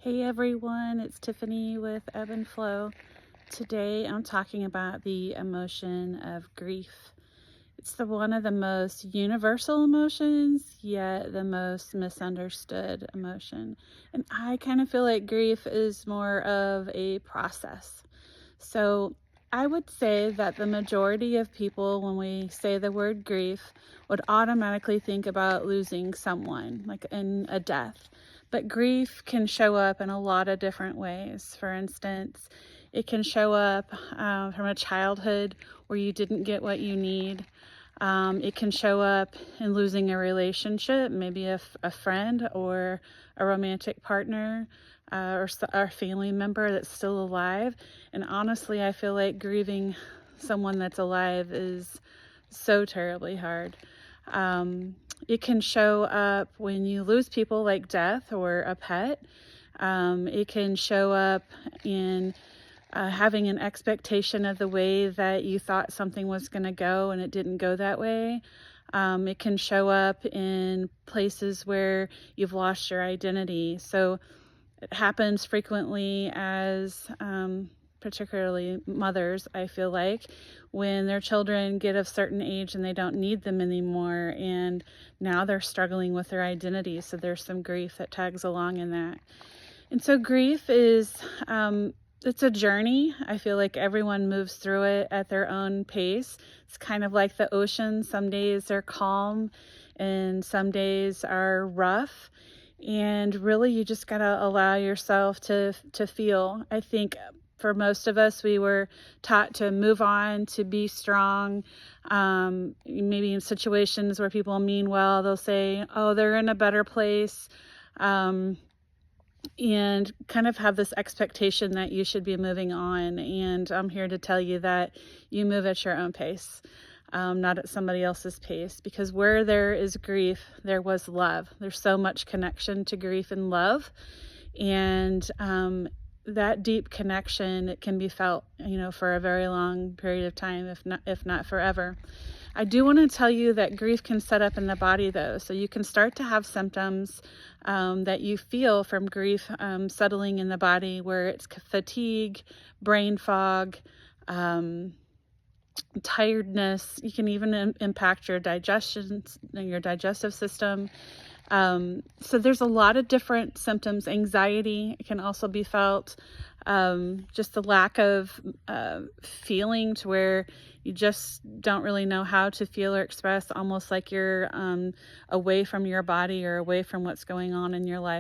Hey everyone, it's Tiffany with Ebb and Flow. Today I'm talking about the emotion of grief. It's one of the most universal emotions, yet the most misunderstood emotion. And I kind of feel like grief is more of a process. So I would say that the majority of people, when we say the word grief, would automatically think about losing someone, like in a death. But grief can show up in a lot of different ways. For instance, it can show up from a childhood where you didn't get what you need. It can show up in losing a relationship, maybe a friend or a romantic partner, or a family member that's still alive. And honestly, I feel like grieving someone that's alive is so terribly hard. It can show up when you lose people like death or a pet. It can show up in having an expectation of the way that you thought something was going to go and it didn't go that way. It can show up in places where you've lost your identity. So it happens frequently as particularly mothers, I feel like, when their children get of certain age and they don't need them anymore, and now they're struggling with their identity. So there's some grief that tags along in that. And so grief is it's a journey. I feel like everyone moves through it at their own pace. It's kind of like the ocean. Some days are calm and some days are rough. And really, you just got to allow yourself to feel. I think for most of us, we were taught to move on, to be strong. Maybe in situations where people mean well, they'll say, oh, they're in a better place. And kind of have this expectation that you should be moving on. And I'm here to tell you that you move at your own pace, not at somebody else's pace, because where there is grief, there was love. There's so much connection to grief and love. And that deep connection, it can be felt, for a very long period of time, if not forever. I do want to tell you that grief can set up in the body, though. So you can start to have symptoms that you feel from grief settling in the body, where it's fatigue, brain fog, tiredness. You can even impact your digestion, your digestive system. So there's a lot of different symptoms. Anxiety can also be felt. Just the lack of feeling, to where you just don't really know how to feel or express, almost like you're away from your body or away from what's going on in your life.